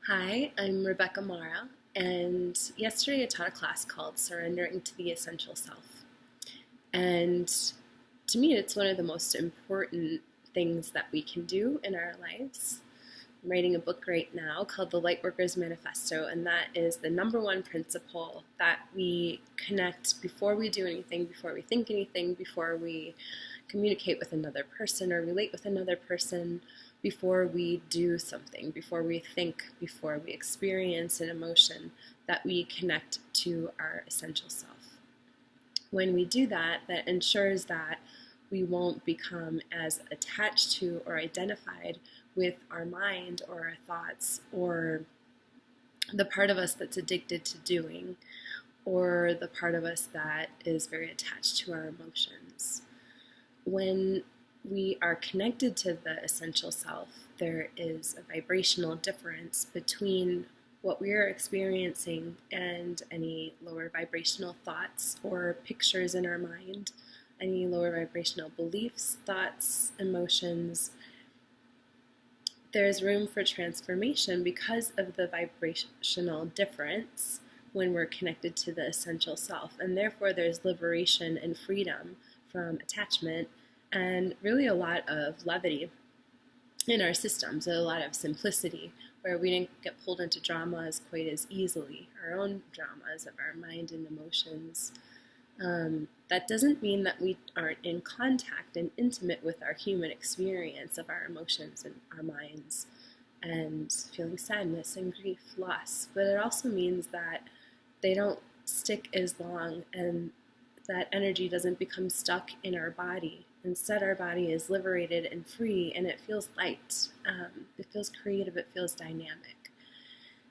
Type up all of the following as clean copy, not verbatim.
Hi, I'm Rebecca Mara, and yesterday I taught a class called Surrendering to the Essential Self. And to me, it's one of the most important things that we can do in our lives. I'm writing a book right now called The Lightworkers Manifesto, and that is the number one principle that we connect before we do anything, before we think anything, before we communicate with another person or relate with another person, before we do something, before we think, before we experience an emotion, that we connect to our essential self. When we do that, that ensures that we won't become as attached to or identified with our mind or our thoughts or the part of us that's addicted to doing or the part of us that is very attached to our emotions. When we are connected to the essential self, there is a vibrational difference between what we are experiencing and any lower vibrational thoughts or pictures in our mind, any lower vibrational beliefs, thoughts, emotions. There's room for transformation because of the vibrational difference when we're connected to the essential self, and therefore there's liberation and freedom from attachment and really a lot of levity in our systems, a lot of simplicity, where we didn't get pulled into dramas quite as easily, our own dramas of our mind and emotions. That doesn't mean that we aren't in contact and intimate with our human experience of our emotions and our minds and feeling sadness and grief, loss, but it also means that they don't stick as long and that energy doesn't become stuck in our body. Instead, our body is liberated and free, and it feels light. It feels creative. It feels dynamic.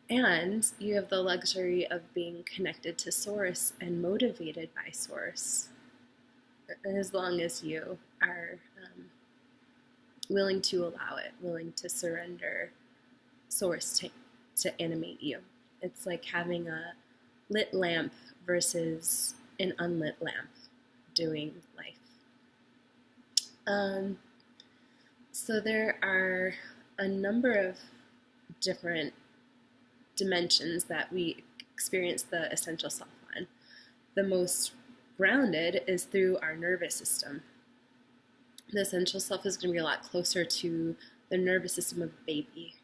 And you have the luxury of being connected to Source and motivated by Source, as long as you are willing to allow it, willing to surrender Source to animate you. It's like having a lit lamp versus an unlit lamp doing life. So there are a number of different dimensions that we experience the essential self on. The most grounded is through our nervous system. The essential self is going to be a lot closer to the nervous system of a baby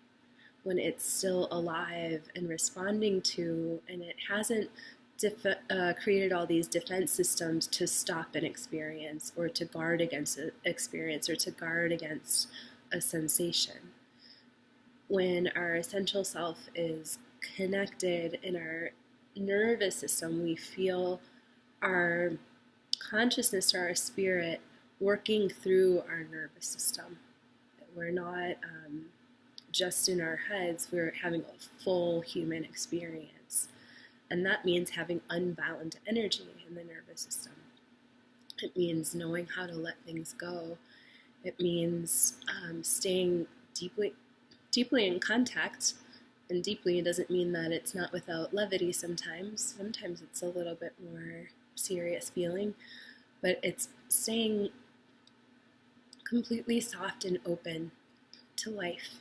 when it's still alive and responding to, and it hasn't created all these defense systems to stop an experience or to guard against an experience or to guard against a sensation. When our essential self is connected in our nervous system, we feel our consciousness or our spirit working through our nervous system. We're not just in our heads, we're having a full human experience. And that means having unbound energy in the nervous system. It means knowing how to let things go. It means staying deeply in contact. And deeply doesn't mean that it's not without levity sometimes. Sometimes it's a little bit more serious feeling. But it's staying completely soft and open to life,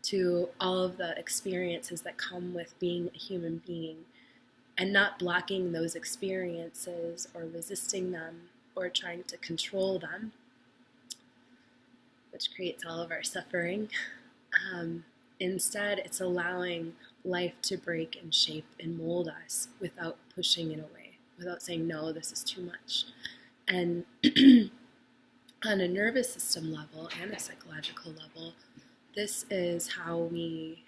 to all of the experiences that come with being a human being, and not blocking those experiences or resisting them or trying to control them, which creates all of our suffering. Instead, it's allowing life to break and shape and mold us without pushing it away, without saying, no, this is too much. And on a nervous system level and a psychological level, this is how we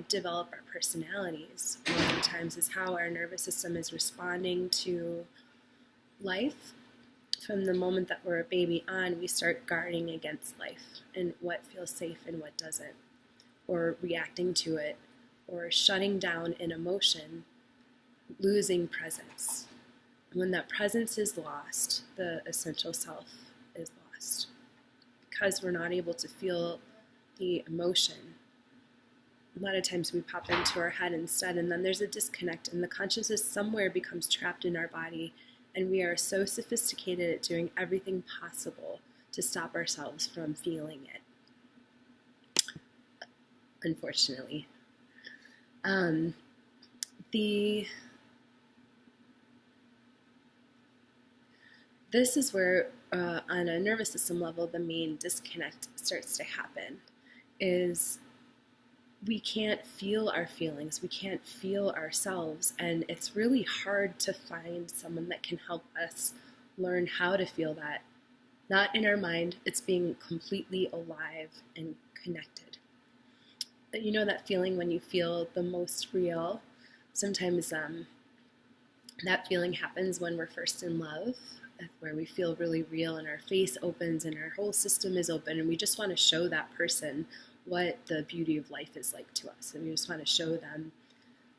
develop our personalities. Oftentimes is how our nervous system is responding to life. From the moment that we're a baby on, we start guarding against life and what feels safe and what doesn't, or reacting to it, or shutting down an emotion, losing presence. When that presence is lost, the essential self is lost. Because we're not able to feel the emotion, a lot of times we pop into our head instead, and then there's a disconnect, and the consciousness somewhere becomes trapped in our body, and we are so sophisticated at doing everything possible to stop ourselves from feeling it, unfortunately. Um, the This is where, on a nervous system level, the main disconnect starts to happen. Is we can't feel our feelings, we can't feel ourselves, and it's really hard to find someone that can help us learn how to feel that. Not in our mind, it's being completely alive and connected. But you know that feeling when you feel the most real? Sometimes that feeling happens when we're first in love, where we feel really real and our face opens and our whole system is open, and we just want to show that person what the beauty of life is like to us. And we just want to show them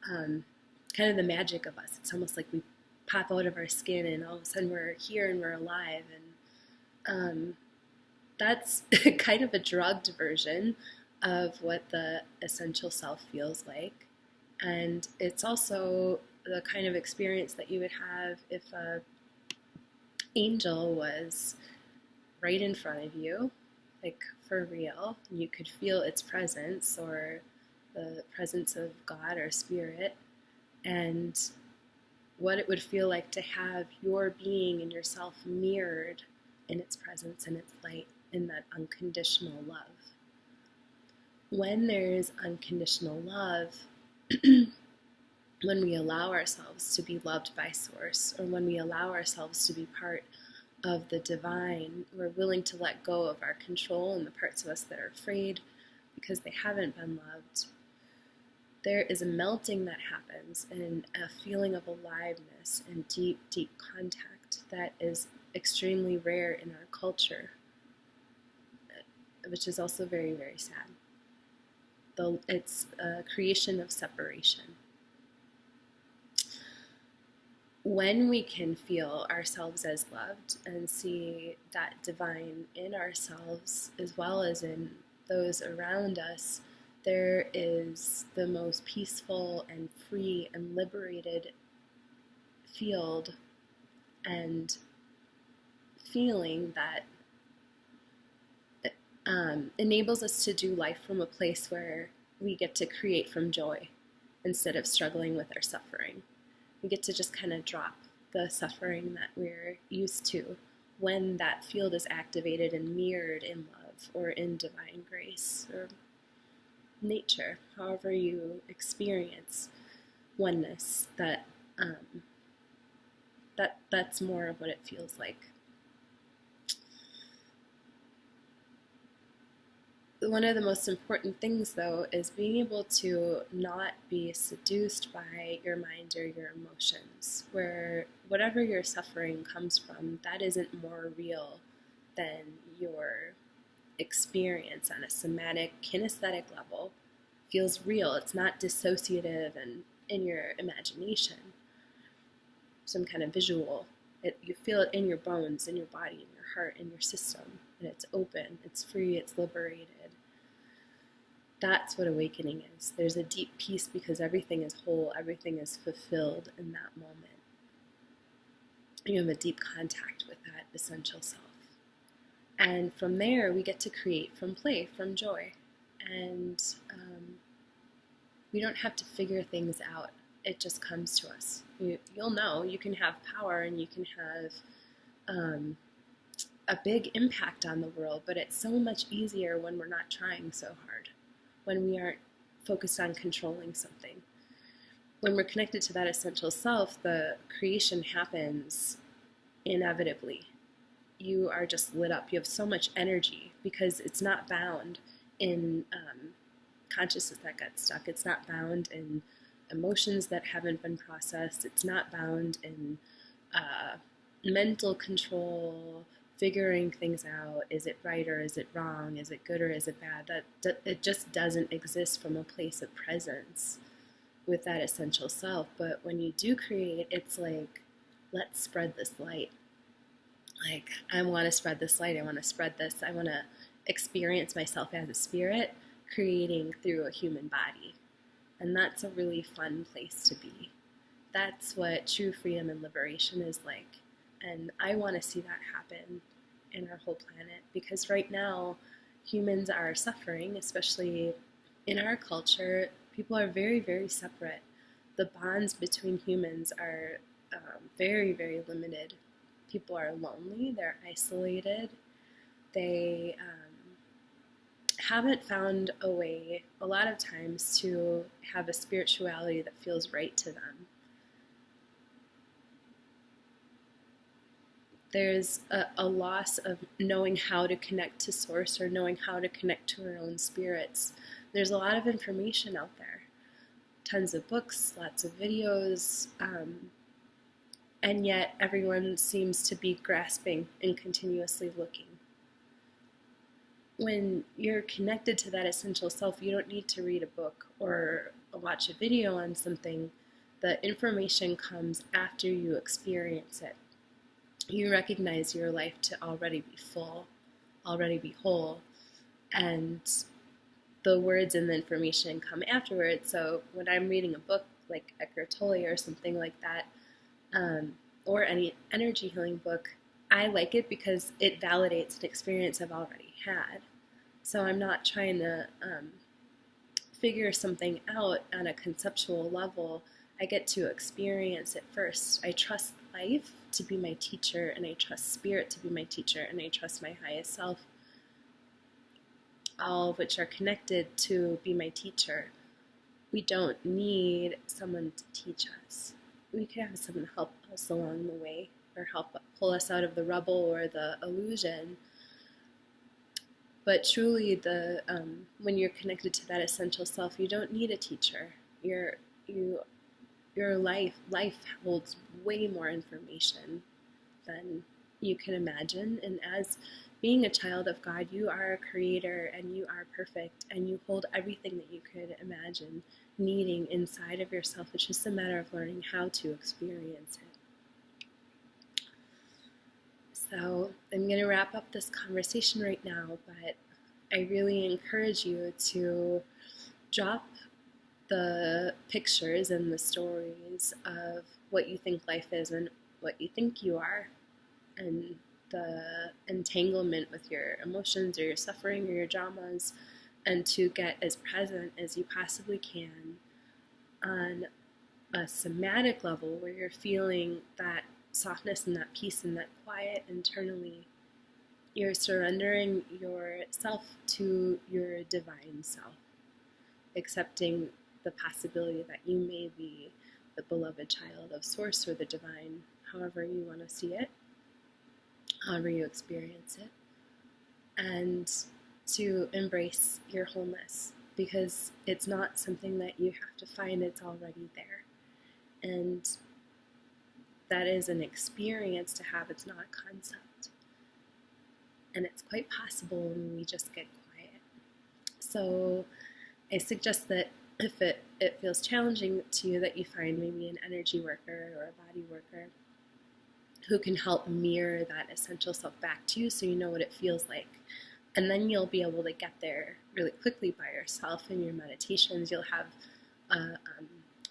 kind of the magic of us. It's almost like we pop out of our skin and all of a sudden we're here and we're alive. And that's kind of a drugged version of what the essential self feels like. And it's also the kind of experience that you would have if a angel was right in front of you, like for real, and you could feel its presence or the presence of God or spirit, and what it would feel like to have your being and yourself mirrored in its presence and its light in that unconditional love. When there's unconditional love, when we allow ourselves to be loved by Source, or when we allow ourselves to be part of the divine, we're willing to let go of our control and the parts of us that are afraid because they haven't been loved. There is a melting that happens and a feeling of aliveness and deep, deep contact that is extremely rare in our culture, which is also very, very sad. It's a creation of separation. When we can feel ourselves as loved and see that divine in ourselves as well as in those around us, there is the most peaceful and free and liberated field and feeling that enables us to do life from a place where we get to create from joy instead of struggling with our suffering. We get to just kind of drop the suffering that we're used to when that field is activated and mirrored in love or in divine grace or nature, however you experience oneness. That's more of what it feels like. One of the most important things, though, is being able to not be seduced by your mind or your emotions, where whatever your suffering comes from, that isn't more real than your experience on a somatic, kinesthetic level feels real. It's not dissociative and in your imagination, some kind of visual. You feel it in your bones, in your body, in your heart, in your system, and it's open, it's free, it's liberated. That's what awakening is. There's a deep peace because everything is whole, everything is fulfilled in that moment. You have a deep contact with that essential self. And from there, we get to create from play, from joy. And we don't have to figure things out. It just comes to us. You'll know you can have power and you can have a big impact on the world, but it's so much easier when we're not trying so hard, when we aren't focused on controlling something. When we're connected to that essential self, the creation happens inevitably. You are just lit up. You have so much energy because it's not bound in consciousness that got stuck. It's not bound in emotions that haven't been processed. It's not bound in mental control, figuring things out. Is it right or is it wrong? Is it good or is it bad? It just doesn't exist from a place of presence with that essential self. But when you do create, it's like, let's spread this light. Like, I want to spread this light. I want to spread this. I want to experience myself as a spirit creating through a human body. And that's a really fun place to be. That's what true freedom and liberation is like. And I want to see that happen in our whole planet, because right now humans are suffering, especially in our culture. People are very, very separate. The bonds between humans are very, very limited. People are lonely, they're isolated, they haven't found a way, a lot of times, to have a spirituality that feels right to them. There's a loss of knowing how to connect to source or knowing how to connect to our own spirits. There's a lot of information out there, tons of books, lots of videos, and yet everyone seems to be grasping and continuously looking. When you're connected to that essential self, you don't need to read a book or watch a video on something. The information comes after you experience it. You recognize your life to already be full, already be whole, and the words and the information come afterwards. So when I'm reading a book like Eckhart Tolle or something like that, or any energy healing book, I like it because it validates an experience I've already had. So I'm not trying to figure something out on a conceptual level. I get to experience it first. I trust life to be my teacher, and I trust spirit to be my teacher, and I trust my highest self, all of which are connected to be my teacher. We don't need someone to teach us. We could have someone help us along the way, or help pull us out of the rubble or the illusion. But truly, when you're connected to that essential self, you don't need a teacher. Your life holds way more information than you can imagine. And as being a child of God, you are a creator, and you are perfect, and you hold everything that you could imagine needing inside of yourself. It's just a matter of learning how to experience it. So I'm going to wrap up this conversation right now, but I really encourage you to drop the pictures and the stories of what you think life is and what you think you are, and the entanglement with your emotions or your suffering or your dramas, and to get as present as you possibly can on a somatic level where you're feeling that softness and that peace and that quiet internally. You're surrendering yourself to your divine self, accepting the possibility that you may be the beloved child of Source or the divine, however you want to see it, however you experience it, and to embrace your wholeness, because it's not something that you have to find, it's already there. And that is an experience to have, it's not a concept. And it's quite possible when we just get quiet. So I suggest that if it feels challenging to you, that you find maybe an energy worker or a body worker who can help mirror that essential self back to you, so you know what it feels like. And then you'll be able to get there really quickly by yourself. In your meditations, you'll have an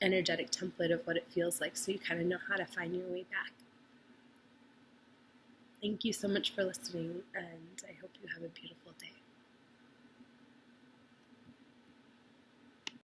energetic template of what it feels like, so you kind of know how to find your way back. Thank you so much for listening, and I hope you have a beautiful day.